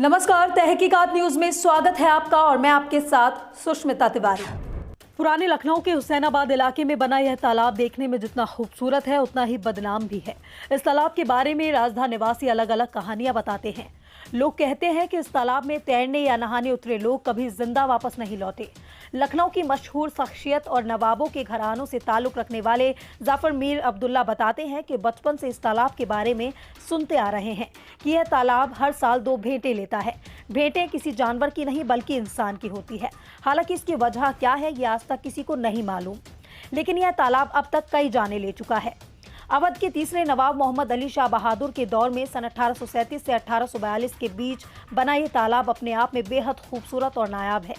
नमस्कार, तहकीकात न्यूज में स्वागत है आपका और मैं आपके साथ सुष्मिता तिवारी। पुराने लखनऊ के हुसैनाबाद इलाके में बना यह तालाब देखने में जितना खूबसूरत है उतना ही बदनाम भी है। इस तालाब के बारे में राजधानी निवासी अलग अलग कहानियां बताते हैं। लोग कहते हैं कि इस तालाब में तैरने या नहाने उतरे लोग कभी जिंदा वापस नहीं लौटे। लखनऊ की मशहूर शख्सियत और नवाबों के घरानों से ताल्लुक रखने वाले जाफर मीर अब्दुल्ला बताते हैं कि बचपन से इस तालाब के बारे में सुनते आ रहे हैं कि यह तालाब हर साल 2 भेंटें लेता है। भेंटें किसी जानवर की नहीं बल्कि इंसान की होती है। हालांकि इसकी वजह क्या है ये आज तक किसी को नहीं मालूम, लेकिन यह तालाब अब तक कई जाने ले चुका है। अवध के तीसरे नवाब मोहम्मद अली शाह बहादुर के दौर में सन 1837 से 1842 के बीच बना ये तालाब अपने आप में बेहद खूबसूरत और नायाब है।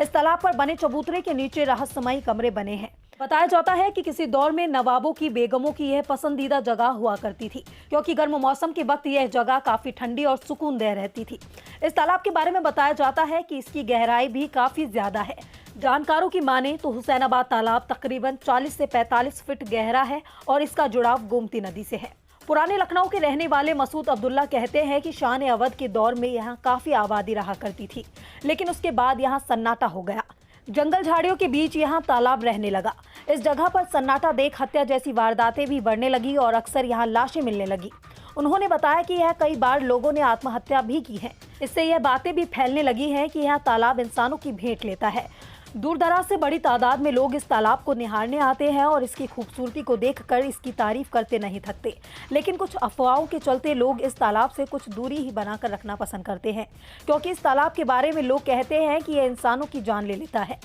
इस तालाब पर बने चबूतरे के नीचे रहस्यमयी कमरे बने हैं। बताया जाता है कि किसी दौर में नवाबों की बेगमों की यह पसंदीदा जगह हुआ करती थी, क्योंकि गर्म मौसम के वक्त यह जगह काफी ठंडी और सुकूनदेह रहती थी। इस तालाब के बारे में बताया जाता है कि इसकी गहराई भी काफी ज्यादा है। जानकारों की माने तो हुसैनाबाद तालाब तकरीबन 40 से 45 फीट गहरा है और इसका जुड़ाव गोमती नदी से है। पुराने लखनऊ के रहने वाले मसूद अब्दुल्ला कहते हैं कि शान अवध के दौर में यहाँ काफी आबादी रहा करती थी, लेकिन उसके बाद यहाँ सन्नाटा हो गया। जंगल झाड़ियों के बीच यहाँ तालाब रहने लगा। इस जगह पर सन्नाटा देख हत्या जैसी वारदातें भी बढ़ने लगी और अक्सर यहाँ लाशें मिलने लगी। उन्होंने बताया कि यह कई बार लोगों ने आत्महत्या भी की है। इससे यह बातें भी फैलने लगी हैं कि यह तालाब इंसानों की भेंट लेता है। दूर दराज से बड़ी तादाद में लोग इस तालाब को निहारने आते हैं और इसकी खूबसूरती को देखकर इसकी तारीफ करते नहीं थकते। लेकिन कुछ अफवाहों के चलते लोग इस तालाब से कुछ दूरी ही बनाकर रखना पसंद करते हैं, क्योंकि इस तालाब के बारे में लोग कहते हैं कि यह इंसानों की जान ले लेता है।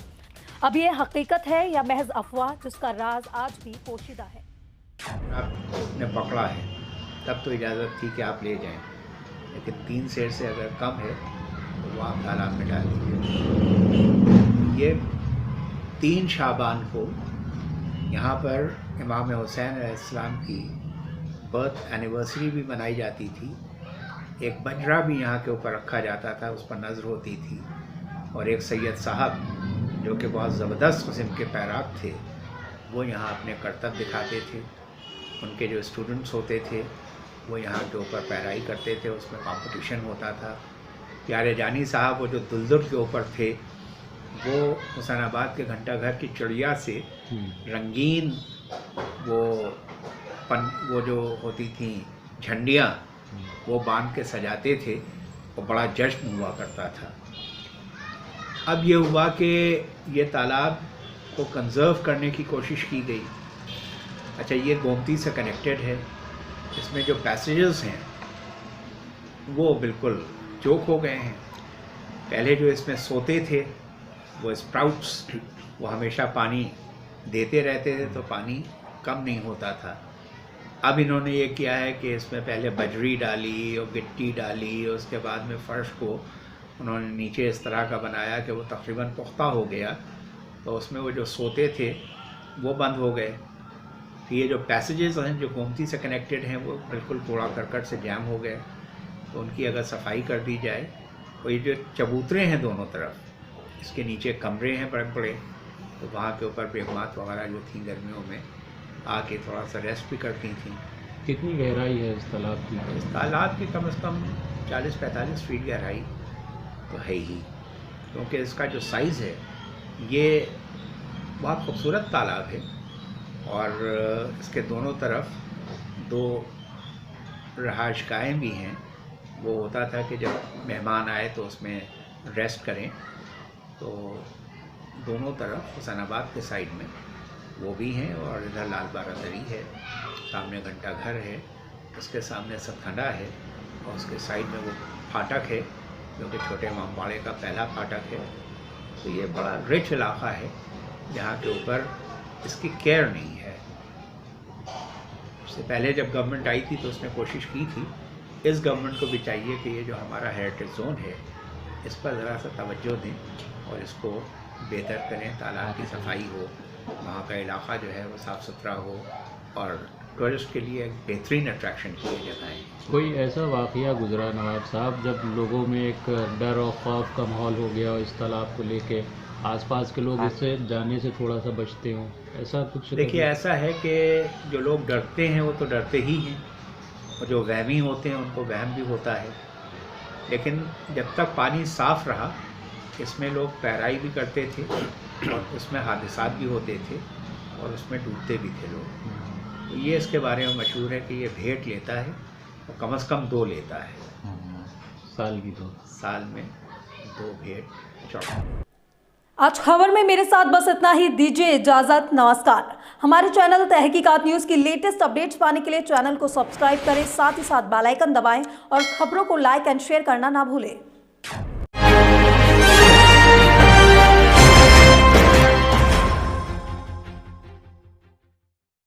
अब ये हकीकत है या महज अफवाह, जिसका राज आज भी पोशीदा है। आपने पकड़ा है तब तो इजाज़त थी कि आप ले जाएं, लेकिन 3 सेर से अगर कम है तो वो आप तालाब में डाल दीजिए। ये 3 शाबान को यहाँ पर इमाम हुसैन अलैहिस्सलाम की बर्थ एनिवर्सरी भी मनाई जाती थी। एक बजरा भी यहाँ के ऊपर रखा जाता था, उस पर नज़र होती थी। और एक सैयद साहब जो कि बहुत ज़बरदस्त किस्म के पैराक थे, वो यहाँ अपने करतब दिखाते थे। उनके जो स्टूडेंट्स होते थे वो यहाँ के ऊपर पैराई करते थे, उसमें कंपटीशन होता था। प्यारे जानी साहब वो जो दुलदुल के ऊपर थे, वो हुसैनाबाद के घंटा घर की चिड़िया से रंगीन वो जो होती थी झंडियाँ, वो बांध के सजाते थे और बड़ा जश्न हुआ करता था। अब ये हुआ कि ये तालाब को कंज़र्व करने की कोशिश की गई। अच्छा, ये गोमती से कनेक्टेड है। इसमें जो पैसेजेस हैं वो बिल्कुल चोक हो गए हैं। पहले जो इसमें सोते थे वो स्प्राउट्स, वो हमेशा पानी देते रहते थे तो पानी कम नहीं होता था। अब इन्होंने ये किया है कि इसमें पहले बजरी डाली और गिट्टी डाली, और उसके बाद में फ़र्श को उन्होंने नीचे इस तरह का बनाया कि वो तकरीबन पुख्ता हो गया। तो उसमें वो जो सोते थे वो बंद हो गए। तो ये जो पैसेजेस हैं जो गोमती से कनेक्टेड हैं वो बिल्कुल कूड़ा करकट से जैम हो गए। तो उनकी अगर सफाई कर दी जाए, और ये जो चबूतरे हैं दोनों तरफ, इसके नीचे कमरे हैं बड़े बड़े, तो वहाँ के ऊपर बेगमात वगैरह जो थी गर्मियों में आके थोड़ा सा रेस्ट भी करती थी। कितनी गहराई है इस तालाब की? इस तालाब की कम से कम 40-45 फीट गहराई तो है ही, क्योंकि इसका जो साइज़ है ये बहुत खूबसूरत तालाब है। और इसके दोनों तरफ 2 रहायशगाहें भी हैं। वो होता था कि जब मेहमान आए तो उसमें रेस्ट करें, तो दोनों तरफ हुसैनाबाद के साइड में वो भी हैं। और इधर लाल बारादरी है, सामने घंटा घर है, उसके सामने सतखंडा है, और उसके साइड में वो फाटक है जो कि छोटे इमामबाड़े का पहला फाटक है। तो ये बड़ा रिच इलाका है जहाँ के ऊपर इसकी केयर नहीं है। उससे पहले जब गवर्नमेंट आई थी तो उसने कोशिश की थी। इस गवर्नमेंट को भी चाहिए कि ये जो हमारा हेरिटेज जोन है इस पर ज़रा सा तवज्जो दें और इसको बेहतर करें, तालाब की सफाई हो, वहाँ का इलाका जो है वो साफ़ सुथरा हो और टूरिस्ट के लिए एक बेहतरीन अट्रैक्शन की जगह है। कोई ऐसा वाक़या गुजरा नवाब साहब जब लोगों में एक डर और खौफ का माहौल हो गया और इस तालाब को लेके आसपास के लोग इससे जाने से थोड़ा सा बचते हों, ऐसा कुछ? देखिए, ऐसा है कि जो लोग डरते हैं वो तो डरते ही हैं, और जो वहमी होते हैं उनको वहम भी होता है। लेकिन जब तक पानी साफ़ रहा इसमें लोग तैराई भी करते थे और उसमें हादसात भी होते थे और उसमें डूबते भी थे लोग। तो ये इसके बारे में मशहूर है कि ये भेंट लेता है और कम से कम 2 लेता है, साल की 2 साल में 2 भेंट चढ़ा। आज खबर में मेरे साथ बस इतना ही। दीजिए इजाजत, नमस्कार। हमारे चैनल तहकीकात न्यूज की लेटेस्ट अपडेट्स पाने के लिए चैनल को सब्सक्राइब करें, साथ ही साथ बेल आइकन दबाएं और खबरों को लाइक एंड शेयर करना ना भूलें।